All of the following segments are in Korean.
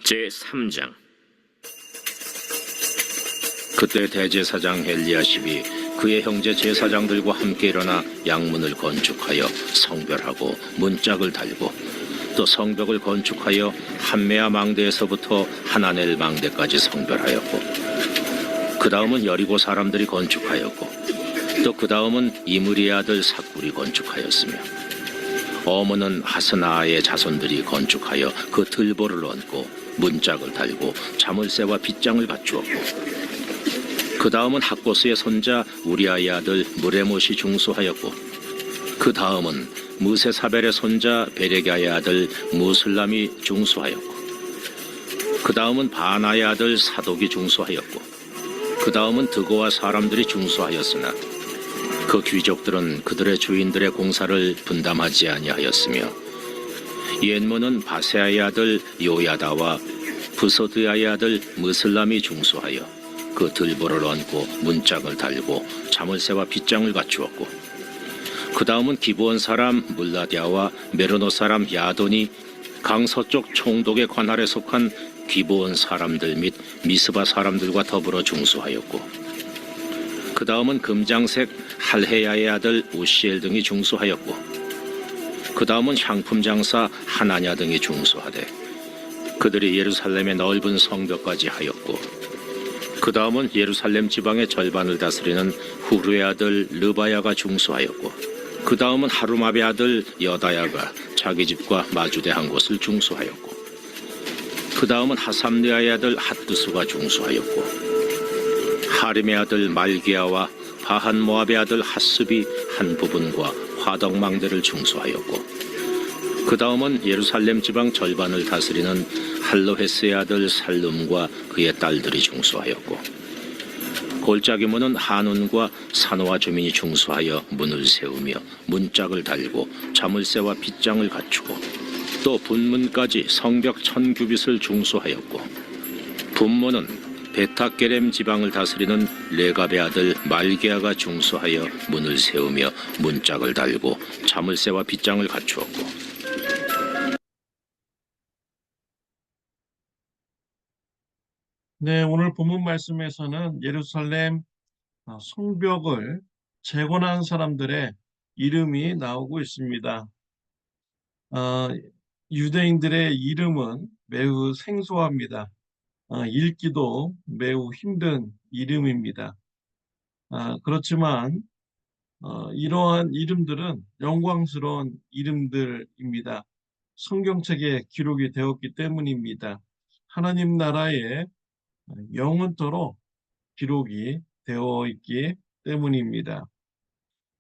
제3장. 그때 대제사장 엘리야십이 그의 형제 제사장들과 함께 일어나 양문을 건축하여 성별하고 문짝을 달고 또 성벽을 건축하여 함메아 망대에서부터 하나넬 망대까지 성별하였고, 그 다음은 여리고 사람들이 건축하였고, 또 그 다음은 이므리의 아들 삭굴이 건축하였으며, 어머는 하스나의 자손들이 건축하여 그 들보를 얹고 문짝을 달고 자물쇠와 빗장을 갖추었고, 그 다음은 학보스의 손자 우리아의 아들 무레못이 중수하였고, 그 다음은 무세사벨의 손자 베레가의 아들 무슬람이 중수하였고, 그 다음은 바나의 아들 사독이 중수하였고, 그 다음은 드고와 사람들이 중수하였으나 그 귀족들은 그들의 주인들의 공사를 분담하지 아니하였으며, 옛문은 바세아의 아들 요야다와 부소드야의 아들 무슬람이 중수하여 그 들보를 얹고 문짝을 달고 자물쇠와 빗장을 갖추었고, 그 다음은 기브온 사람 물라디아와 메르노 사람 야돈이 강서쪽 총독의 관할에 속한 기브온 사람들 및 미스바 사람들과 더불어 중수하였고, 그 다음은 금장색 할헤야의 아들 우시엘 등이 중수하였고, 그 다음은 향품 장사 하나냐 등이 중수하되 그들이 예루살렘의 넓은 성벽까지 하였고, 그 다음은 예루살렘 지방의 절반을 다스리는 후르의 아들 르바야가 중수하였고, 그 다음은 하루마베 아들 여다야가 자기 집과 마주대한 곳을 중수하였고, 그 다음은 하삼리아의 아들 핫두스가 중수하였고, 하림의 아들 말기야와 바한 모압의 아들 핫습이 한 부분과 화덕망대를 중수하였고, 그 다음은 예루살렘 지방 절반을 다스리는 할로헤스의 아들 살룸과 그의 딸들이 중수하였고, 골짜기 문은 한운과 산호와 주민이 중수하여 문을 세우며 문짝을 달고 자물쇠와 빗장을 갖추고, 또 분문까지 성벽 1000규빗을 중수하였고, 분문은 베타게렘 지방을 다스리는 레갑의 아들 말게아가 중수하여 문을 세우며 문짝을 달고 자물쇠와 빗장을 갖추었고, 네, 오늘 본문 말씀에서는 예루살렘 성벽을 재건한 사람들의 이름이 나오고 있습니다. 유대인들의 이름은 매우 생소합니다. 읽기도 매우 힘든 이름입니다. 그렇지만 이러한 이름들은 영광스러운 이름들입니다. 성경책에 기록이 되었기 때문입니다. 하나님 나라의 영원토록 기록이 되어 있기 때문입니다.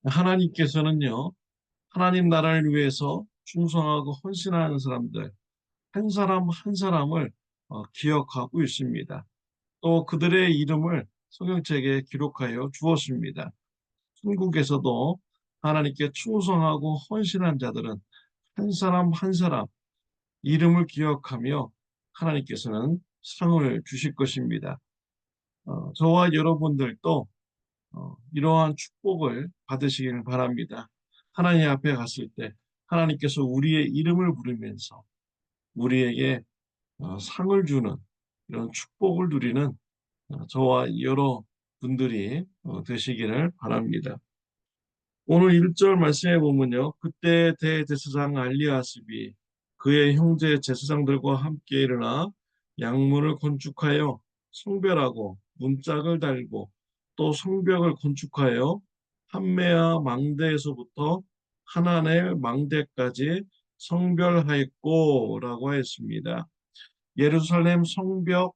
하나님께서는요, 하나님 나라를 위해서 충성하고 헌신하는 사람들, 한 사람 한 사람을 기억하고 있습니다. 또 그들의 이름을 성경책에 기록하여 주었습니다. 천국에서도 하나님께 충성하고 헌신한 자들은 한 사람 한 사람 이름을 기억하며 하나님께서는 상을 주실 것입니다. 저와 여러분들도 이러한 축복을 받으시기를 바랍니다. 하나님 앞에 갔을 때 하나님께서 우리의 이름을 부르면서 우리에게 상을 주는 이런 축복을 누리는 저와 여러 분들이 되시기를 바랍니다. 오늘 1절 말씀해 보면요, 그때 대제사장 알리아십이 그의 형제 제사장들과 함께 일어나 양문을 건축하여 성별하고 문짝을 달고 또 성벽을 건축하여 함메아 망대에서부터 하나넬 망대까지 성별하였고 라고 했습니다. 예루살렘 성벽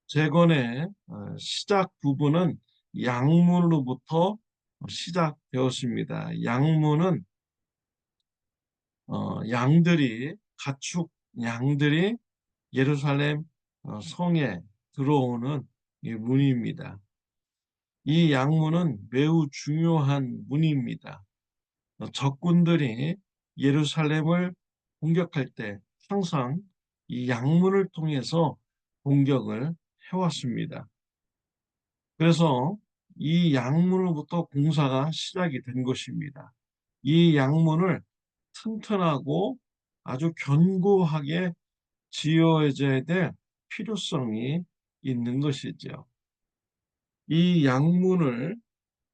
재건의 시작 부분은 양문으로부터 시작되었습니다. 양문은 가축 양들이 예루살렘 성에 들어오는 이 문입니다. 이 양문은 매우 중요한 문입니다. 적군들이 예루살렘을 공격할 때 항상 이 양문을 통해서 공격을 해왔습니다. 그래서 이 양문으로부터 공사가 시작이 된 것입니다. 이 양문을 튼튼하고 아주 견고하게 지어져야 될 필요성이 있는 것이죠. 이 양문을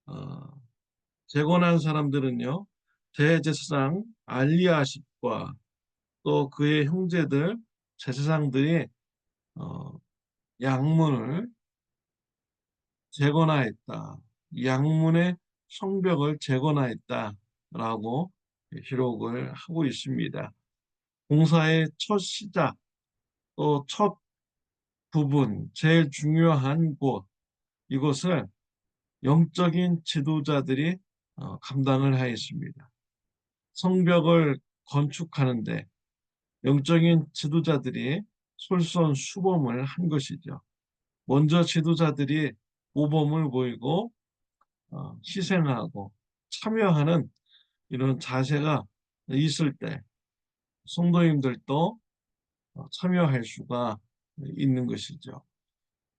어, 재건한 사람들은요, 대제사장 알리아십과 또 그의 형제들 제사장들이 어, 양문을 재건하였다. 양문의 성벽을 재건하였다라고 기록을 하고 있습니다. 공사의 첫 시작, 또 첫 부분, 제일 중요한 곳, 이것을 영적인 지도자들이 감당을 하였습니다. 성벽을 건축하는데 영적인 지도자들이 솔선수범을 한 것이죠. 먼저 지도자들이 모범을 보이고 희생하고 참여하는 이런 자세가 있을 때 성도님들도 참여할 수가 있는 것이죠.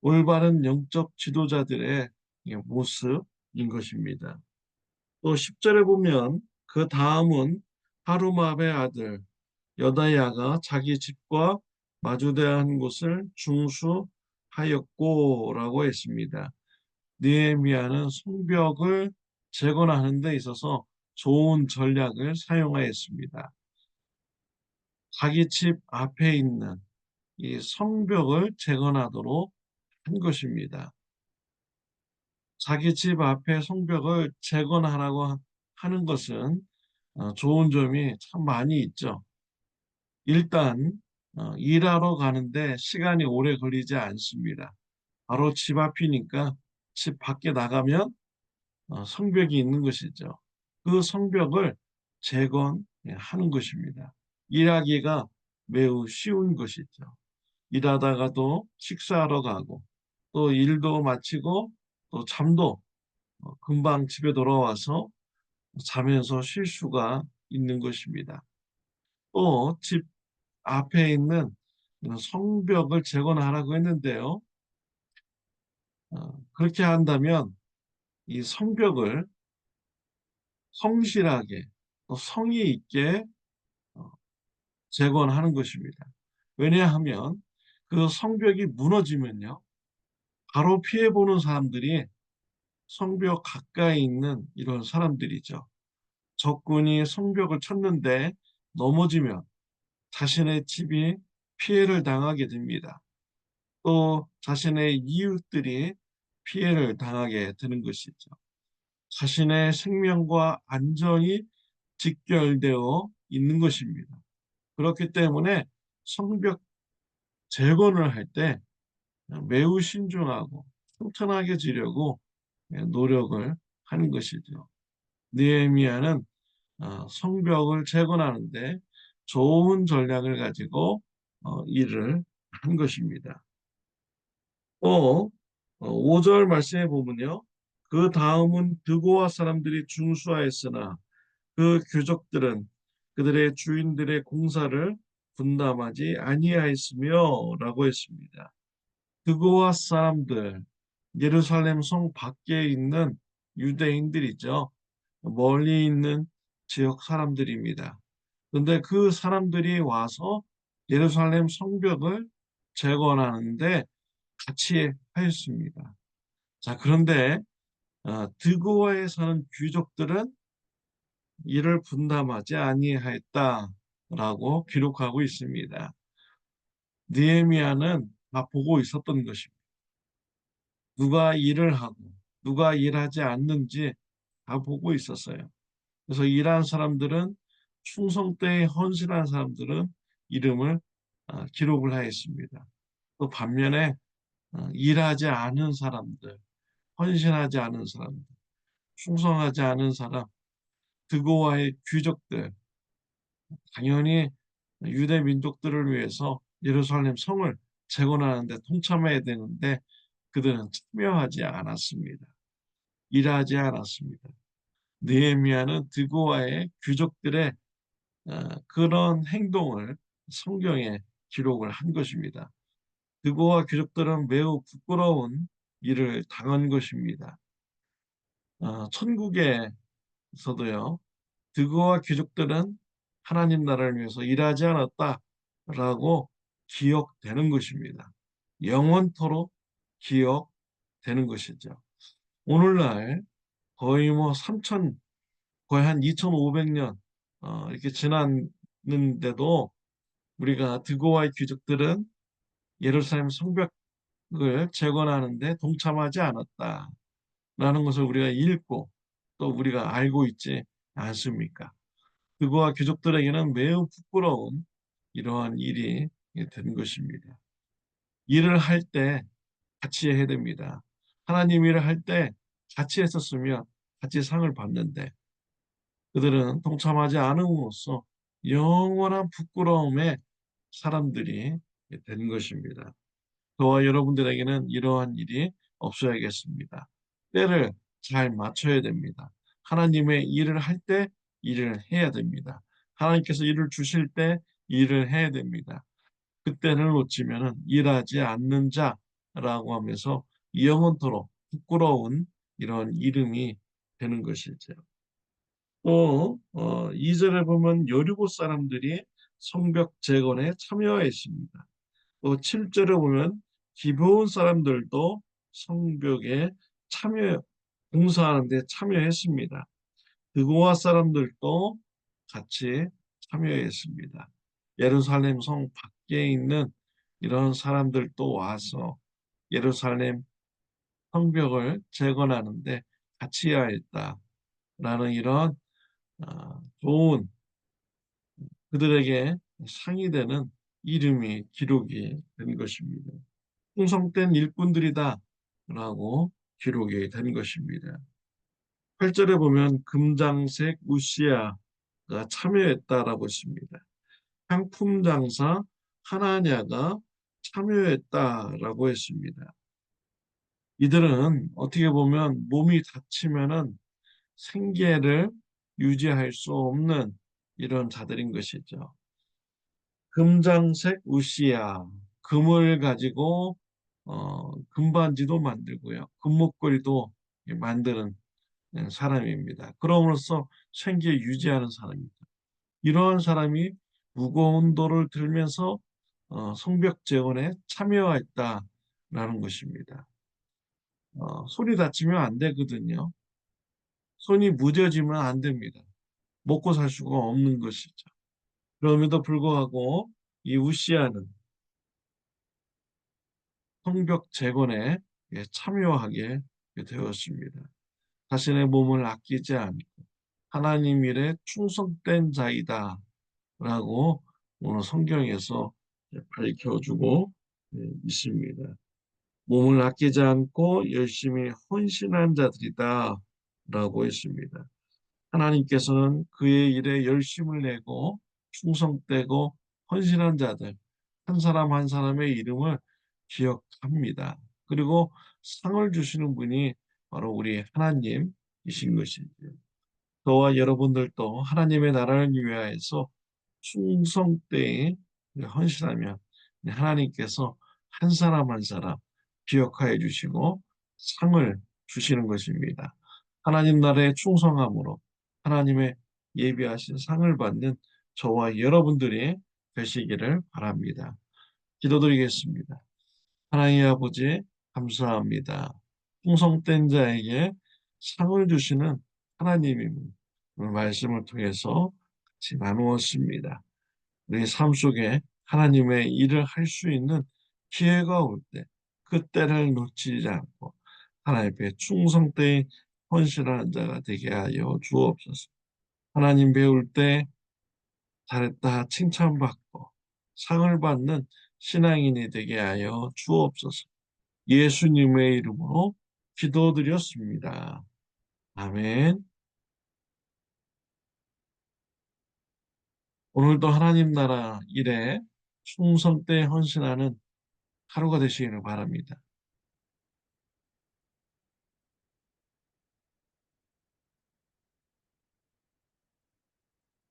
올바른 영적 지도자들의 모습인 것입니다. 또 10절에 보면 그 다음은 하루마베 아들 여다야가 자기 집과 마주대한 곳을 중수하였고라고 했습니다. 느헤미야는 성벽을 재건하는 데 있어서 좋은 전략을 사용하였습니다. 자기 집 앞에 있는 이 성벽을 재건하도록 한 것입니다. 자기 집 앞에 성벽을 재건하라고 하는 것은 좋은 점이 참 많이 있죠. 일단 일하러 가는데 시간이 오래 걸리지 않습니다. 바로 집 앞이니까 집 밖에 나가면 성벽이 있는 것이죠. 그 성벽을 재건하는 것입니다. 일하기가 매우 쉬운 것이죠. 일하다가도 식사하러 가고 또 일도 마치고 또 잠도 금방 집에 돌아와서 자면서 쉴 수가 있는 것입니다. 또 집 앞에 있는 성벽을 재건하라고 했는데요. 그렇게 한다면 이 성벽을 성실하게 또 성의 있게 어, 재건하는 것입니다. 왜냐하면 그 성벽이 무너지면요. 바로 피해보는 사람들이 성벽 가까이 있는 이런 사람들이죠. 적군이 성벽을 쳤는데 넘어지면 자신의 집이 피해를 당하게 됩니다. 또 자신의 이웃들이 피해를 당하게 되는 것이죠. 자신의 생명과 안전이 직결되어 있는 것입니다. 그렇기 때문에 성벽 재건을 할 때 매우 신중하고 튼튼하게 지려고 노력을 하는 것이죠. 느헤미야는 성벽을 재건하는데 좋은 전략을 가지고 일을 한 것입니다. 또 5절 말씀해 보면요. 그 다음은 드고아 사람들이 중수하였으나 그 귀족들은 그들의 주인들의 공사를 분담하지 아니하였으며 라고 했습니다. 드고아 사람들, 예루살렘 성 밖에 있는 유대인들이죠. 멀리 있는 지역 사람들입니다. 그런데 그 사람들이 와서 예루살렘 성벽을 재건하는데 같이 하였습니다. 자, 그런데 드고아에 사는 귀족들은 이를 분담하지 아니하였다라고 기록하고 있습니다. 느헤미야는 다 보고 있었던 것입니다. 누가 일을 하고 누가 일하지 않는지 다 보고 있었어요. 그래서 일한 사람들은 충성되이 헌신한 사람들은 이름을 기록을 하였습니다. 또 반면에 일하지 않은 사람들, 헌신하지 않은 사람들, 충성하지 않은 사람, 드고와의 귀족들, 당연히 유대 민족들을 위해서 예루살렘 성을 재건하는 데 동참해야 되는데 그들은 참여하지 않았습니다. 일하지 않았습니다. 느헤미야는 드고와의 귀족들의 그런 행동을 성경에 기록을 한 것입니다. 드고와 귀족들은 매우 부끄러운 일을 당한 것입니다. 천국에서도요. 드고와 귀족들은 하나님 나라를 위해서 일하지 않았다라고 기억되는 것입니다. 영원토록 기억되는 것이죠. 오늘날 거의 뭐 3천, 거의 한 2,500년 이렇게 지났는데도 우리가 드고와의 귀족들은 예루살렘 성벽을 재건하는데 동참하지 않았다라는 것을 우리가 읽고 또 우리가 알고 있지 않습니까? 드고와 귀족들에게는 매우 부끄러운 이러한 일이 된 것입니다. 일을 할 때 같이 해야 됩니다. 하나님 일을 할 때 같이 했었으면 같이 상을 받는데 그들은 동참하지 않음으로써 영원한 부끄러움의 사람들이 된 것입니다. 저와 여러분들에게는 이러한 일이 없어야겠습니다. 때를 잘 맞춰야 됩니다. 하나님의 일을 할 때 일을 해야 됩니다. 하나님께서 일을 주실 때 일을 해야 됩니다. 그때를 놓치면 일하지 않는 자라고 하면서 영원토록 부끄러운 이런 이름이 되는 것이죠. 또 2절에 보면 여리고 사람들이 성벽 재건에 참여했습니다. 또 7절에 보면 기브온 사람들도 성벽에 참여 공사하는 데 참여했습니다. 드고아 사람들도 같이 참여했습니다. 예루살렘 성 밖에 있는 이런 사람들도 와서 예루살렘 성벽을 재건하는데 같이 해야 했다라는 이런 좋은 그들에게 상이 되는 이름이 기록이 된 것입니다. 충성된 일꾼들이다 라고 기록이 된 것입니다. 8절에 보면 금장색 우시아가 참여했다라고 했습니다. 상품 장사 하나냐가 참여했다라고 했습니다. 이들은 어떻게 보면 몸이 다치면은 생계를 유지할 수 없는 이런 자들인 것이죠. 금장색 우시아, 금을 가지고 금반지도 만들고요. 금목걸이도 만드는 사람입니다. 그럼으로써 생계 유지하는 사람입니다. 이러한 사람이 무거운 돌을 들면서 성벽 재건에 참여했다라는 것입니다. 손이 다치면 안 되거든요. 손이 무뎌지면 안 됩니다. 먹고 살 수가 없는 것이죠. 그럼에도 불구하고 이 우시아는 성벽 재건에 참여하게 되었습니다. 자신의 몸을 아끼지 않고 하나님 일에 충성된 자이다 라고 오늘 성경에서 밝혀주고 있습니다. 몸을 아끼지 않고 열심히 헌신한 자들이다 라고 했습니다. 하나님께서는 그의 일에 열심을 내고 충성되고 헌신한 자들 한 사람 한 사람의 이름을 기억합니다. 그리고 상을 주시는 분이 바로 우리 하나님이신 것이죠. 저와 여러분들도 하나님의 나라를 위하여서 충성되이 헌신하면 하나님께서 한 사람 한 사람 기억하여 주시고 상을 주시는 것입니다. 하나님 나라에 충성함으로 하나님의 예비하신 상을 받는 저와 여러분들이 되시기를 바랍니다. 기도드리겠습니다. 하나님 아버지 감사합니다. 충성된 자에게 상을 주시는 하나님임을 오늘 말씀을 통해서 같이 나누었습니다. 우리 삶 속에 하나님의 일을 할 수 있는 기회가 올 때 그때를 놓치지 않고 하나님 앞에 충성되이 헌신하는 자가 되게 하여 주옵소서. 하나님 배울 때 잘했다 칭찬받고 상을 받는 신앙인이 되게 하여 주옵소서. 예수님의 이름으로 기도드렸습니다. 아멘. 오늘도 하나님 나라 일에 충성되이 헌신하는 하루가 되시기를 바랍니다.